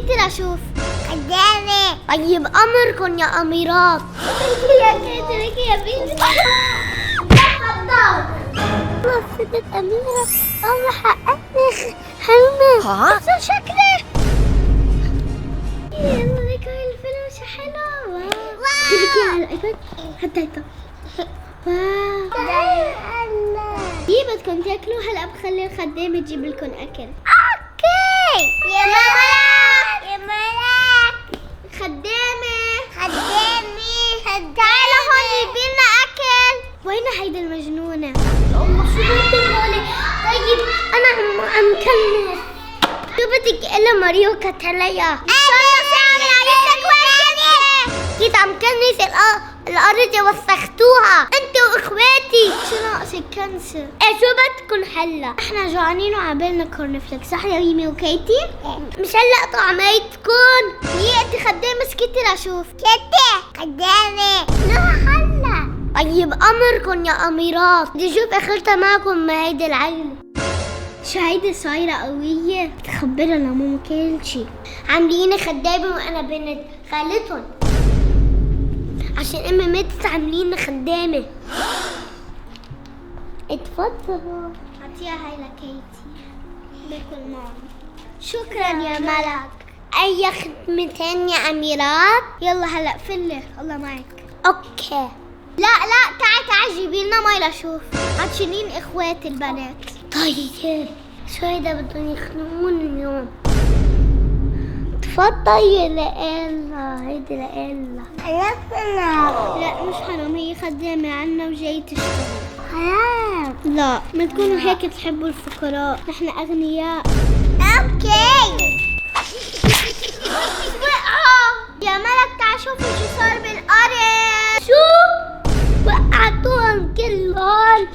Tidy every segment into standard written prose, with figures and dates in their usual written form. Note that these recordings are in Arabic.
كتير اشوف قدامي. طيب امركم يا اميرات. يا كتير يا بنتي. والله صدت اميرة، الله حققني حلمي. ها؟ شو شكله؟ يلا لك هاي الفيلم شو حلو. واو تركي على الايباد حتى هيك. واو كيف بدكم تاكلوا؟ هلا بخلي الخدامة تجيب لكم اكل. اوكي يا ملك يا ملك. خدامة تعالوا هون جيبي لنا اكل. وين هيدا المجنونة؟ يا الله شو بدهم هولي؟ طيب انا عم كنس. شو بدك الا ماريو كتليا؟ كنت عم كنس الارض وسختوها انت واخواتي. شو ناقصك كنسة؟ ايه شو بدكن هلا؟ احنا جوعانين وعبالنا كورن فليكس، صح يا ميمي وكيتي؟ مش هلا طعميتكن. هي انت خدامة سكتي لاشوف. كيتي خدامة لا هلا. طيب امركن يا اميرات. بدي اشوف اخرتها معكم مع هيدي العيلة. شو هيدي صايرة قوية؟ تخبرها لماما كل شي. عامليني خدامة وانا بنت خالتهم عشان امي ماتت. عاملين خدامة. اتفضلوا اعطيها هاي لكيتي باكل معهم. شكرا يا ملك. اي خدمتين يا اميرات؟ يلا هلا فلي الله معك. اوكي لا تعي جيبي لنا مي لشوف. عطشانين اخواتي البنات. طيب شو هيدا بدهم يخنقون اليوم؟ تفضلي لإلا. هيدي لإلا. لا مش حرام، هي خدامة عنا وجاي تشتغل. حرام. لا ما تكونوا هيك تحبوا الفقراء، نحن أغنياء. اوكي يا ملك تعال شوفي شو صار بالأرض. شو؟ وقعتوهم كلهم.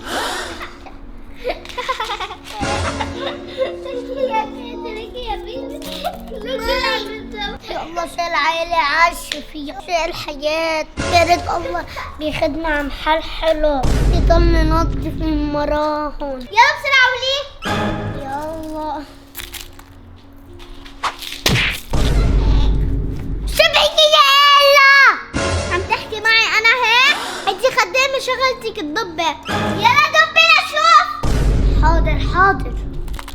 الله شو العائلة عايشة فيها، شو الحياة. يا ريت الله بيخدنا عن حال حلو يضل ننظف من مراهم. يلا بسرعة وليه. يلا شو بحكي يا إلا؟ عم تحكي معي أنا هيك؟ انتي خدامة شغلتك تضبي. يلا ضبي لشوف. حاضر.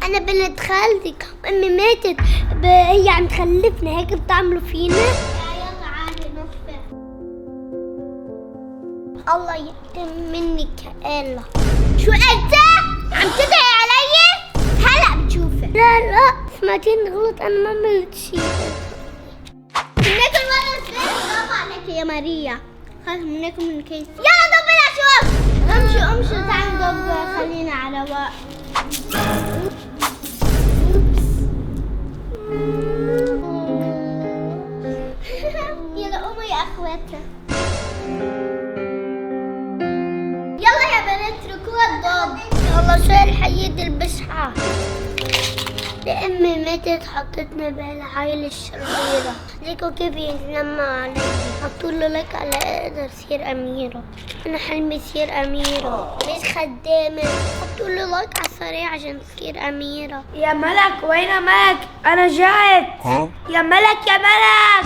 أنا بنت خالتك وأمي ماتت هي عم تخلفنا، هيك بتعملوا فينا؟ يلا عادي نطفي. الله يكتم منك يا إلا. شو قلت؟ عم تدعي علي؟ هلا بتشوفي. لا سمعتيني غلط، أنا ما عملت شيء. منكم مرة صغيرة برافو عليك يا ماريا. خلص منكم من كيس. يلا ضبي لشوف. امشي تعالي نضب. خلينا على وقت. يلا قوموا يا اخواتنا. يلا يا بنات اتركوها الضب. يلا شو الحياة البشعة. امي ماتت حطتنا بهالعائلة الشريرة. ليكوا كيف يتلمع علي. حطولي لك على اقدر صير اميرة. انا حلمي صير اميرة مش خدامة. حطولي لك على السريع عشان تصير اميرة. يا ملك وين ملك؟ انا جعت. يا ملك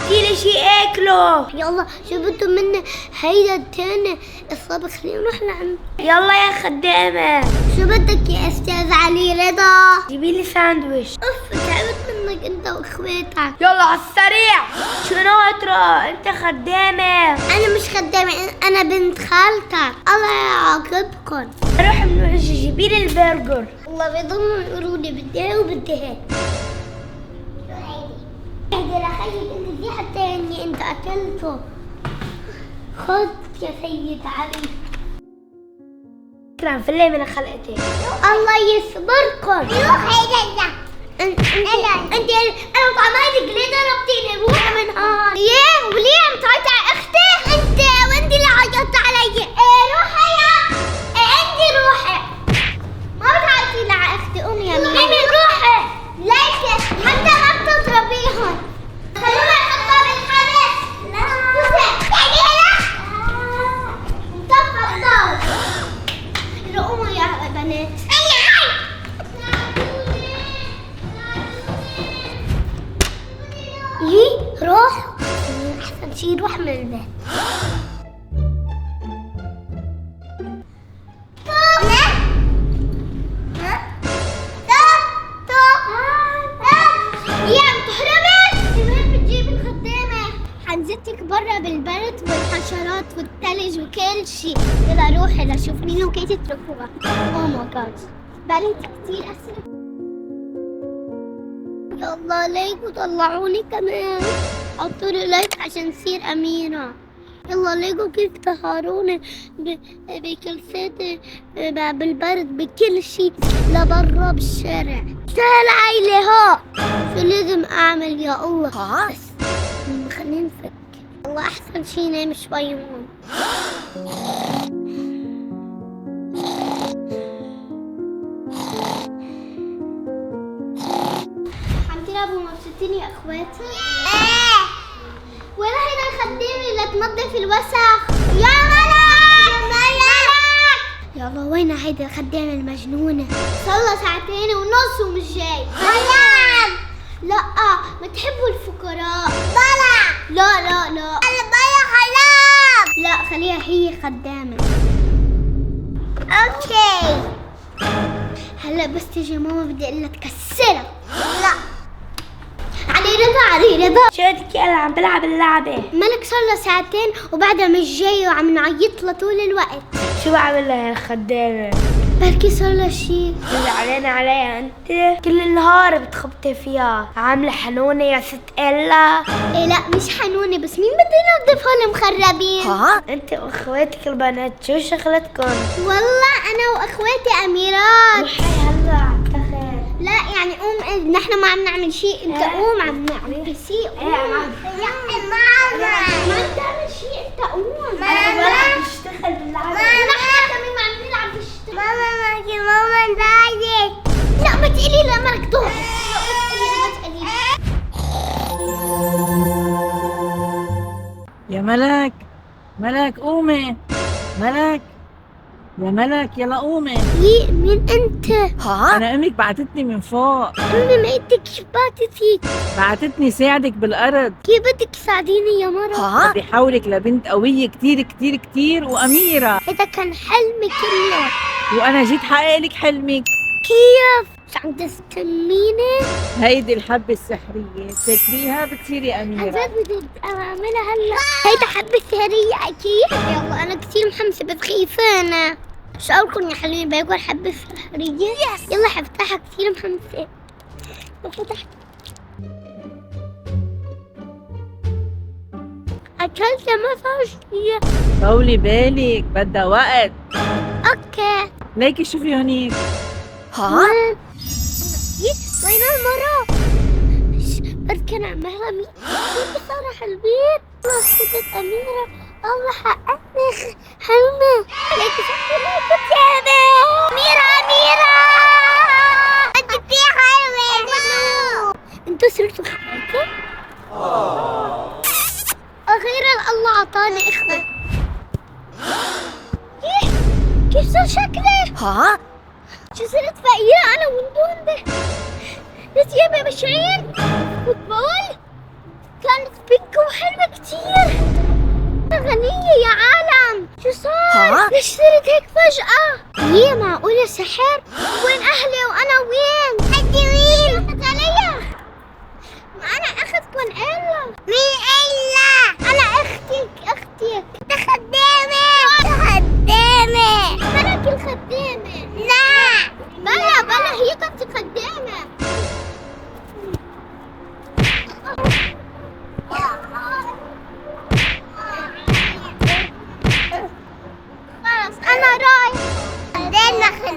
جيلي شي اكله. يلا شو بدهم منا؟ هيدا التاني الصبح. خلينا نروح لعند. يلا يا خدامة. شو بدك يا استاذ علي رضا؟ جيبي لي ساندويش. تعبت منك انت واخواتك. يلا على السريع. شو ناطرة؟ انت خدامة. انا مش خدامة، انا بنت خالتك. الله يعاقبكن. روح من جيبي لي البرجر. والله بيضلوا يقولوا لي بدي هيك وبدي هيك. شو هيدي لخيك انت دي حتى اني انت اكلته. خذ يا سيد علي. شكرا في اللي من خلقتي. الله يصبركم. روح هيدا انت انا طعمايتك ليه ضربتيني؟ روح من هون. ليه وليه عم تعيطي على اختي؟ وانت اللي عيطت علي. روحي يا انت روحي. ما بتعيطي لي على اختي. قومي يا ميمي روحي. ليك حتى ما بتضربيهم. خلونا نحطها بالحبس. لا يعني هلا انطفى الضوء. قوموا يا بنات. شي روح من البيت. حنزتك برا بالبرد والحشرات والثلج وكل شيء. يلا روحي لشوف مين وكيتي تتركوها. اوه ماي جاد بنت كثير اسئله. يلا ليك وطلعوني كمان، حطوا لي لايك عشان تصير اميره. يلا ليكوا كيف تهاروني بكلفتي بالبرد بكل شيء لبرا بالشارع. طلعي لي هو شو لازم اعمل يا الله؟ بس خلينا نفك. والله احسن شي نام شوي هون. عم تلعبوا مبسوطين يا اخواتي؟ ايه. وين هيدا الخدامه اللي تنظف الوسخ؟ يا ملك! يا ملك! يلا وين هيدا الخدامه المجنونه؟ صار 2:30 ومش جاي. ملك! لا ما تحبوا الفقراء. بلا لا لا لا انا بلا خلاص. لا خليها هي خدامة. اوكي هلا بس تيجي ماما بدي اقول لها تكسرها. لا علي رضا علي رضا. شو بدك يلا عم بلعب اللعبة. ملك صار له 2 ساعة وبعدها مش جاي وعم نعيط له طول الوقت. شو بعمل لها الخدامة؟ بركي صار له شي. زعلانة عليها انت؟ كل النهار بتخبطي فيها. عاملة حنونة يا ست إلا. ايه لا مش حنونة، بس مين بده ينظف هول المخربين؟ انت واخواتك البنات شو شغلتكم؟ والله انا واخواتي اميرات. روحي هلا عالتخت. لا يعني قوم، نحن ما عم نعمل شيء، انت قوم عم نعمل شيء. قوم يا ماما ما عم تعمل شيء، انت قوم. انا عم بشتغل باللعبة. نحن كمان ما عم نلعب بالشتاء. ماما ضايق. لا ما تقولي لا مالك ضوء. يا ملك ملك قومي. ملك يا ملك يلا قومي. يي مين انت؟ انا امك بعتتني من فوق. امي ما بدك كيف بعتتك؟ بعتتني ساعدك بالارض. كيف بدك تساعديني يا مرة؟ بدي حولك لبنت قوية كتير كتير كتير واميرة. هذا كان حلمي كله وانا جيت حقق لك حلمك. كيف؟ مش عم تستنيني؟ هيدي الحبة السحرية بتاكليها بتصيري عن اميرة. جد بدي اعملها هلا. هيدا حبة سحرية اكيد. يلا انا كثير محمسة بس خيفانة. شو قولكم يا حلوين باكل حبة سحرية؟ يلا حفتحها كثير محمسة. فتحت اكلتها ما فيها شيء. طولي بالك بدها وقت. اوكي ليكي شوفي هونيك. وين؟ وين المرة؟ بركن عمالة مين؟ كيف صار حلوين؟ الله صدق أميرة. الله حققني حلمي. ليك شكلي كتابة. أميرة أميرة أنت كتير حلوة. انتوا صرتوا حقيقة؟ أخيرا الله عطاني إخوة. كيف صار شكلي؟ شو صرت فقيرة أنا وندون ده؟ نتيابة بشعين فوتبول كانت بينك وحلوة كتير. غنية يا عالم. شو صار؟ ليش صرت هيك فجأة؟ هي معقولة سحر؟ وين أهلي وأنا وين؟ أنت وين؟ رحت عليا. ما أنا أختكم إلا. مين إلا؟ أنا أختك. أنت خدامة. خدامة. ملك الخدامة. لا بلا هي كانت خدامة. خلاص أنا رايح. خدامة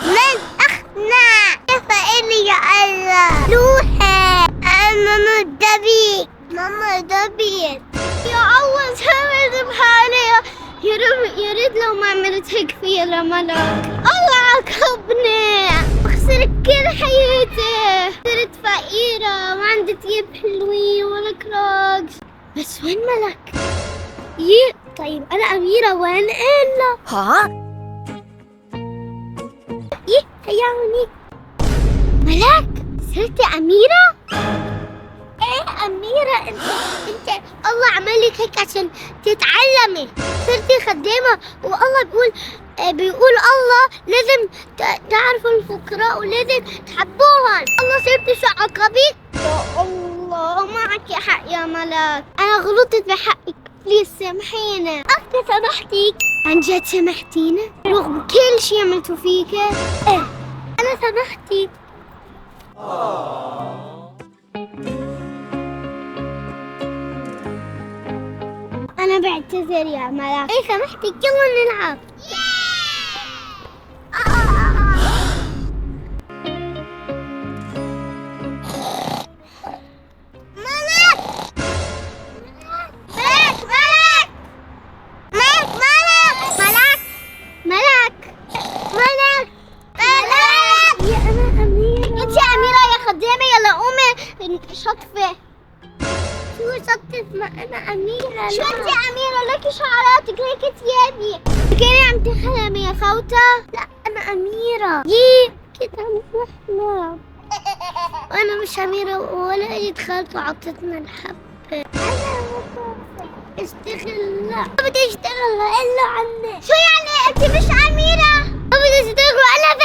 من أختنا. كيف إلي يا الله؟ روحي ماما دبيت. يا الله سامد بحالي. يا ريت لو ما عملت هيك فيا لملك. الله عاقبني. خسرت كل حياتي. صرت فقيرة ما عندي طيب حلوين ولا كراكس. بس وين ملك؟ طيب أنا أميرة وين إلا؟ هيا هونيك. ملك صرتي أميرة؟ إيه أميرة. انت الله عمل لك هيك عشان تتعلمي، صرتي خدامة. والله بيقول الله لازم تعرفوا الفقراء ولازم تحبوهم. الله صرتي شو عقبك؟ يا الله معك يا حق يا ملاك، أنا غلطت بحقك، بليز سامحينا. أنت سامحتيك؟ عن جد سامحتينا؟ رغم كل شي عملتوا فيك؟ إيه أنا سامحتك. أنا بعتذر يا ملاك. إيه سامحتك، يلا نلعب. شطفة شو شطف؟ ما أنا أميرة. شو أنت أميرة؟ لك شعراتك لك ثيابي. كيف عم تحلمي يا خوتة؟ لا أنا أميرة. كنت عم تحلم. وأنا مش أميرة ولا أجت خالته وعطتنا الحبة. أنا اشتغل. لا بدي اشتغل إلا عني. شو يعني أنت مش أميرة؟ بدي اشتغل أنا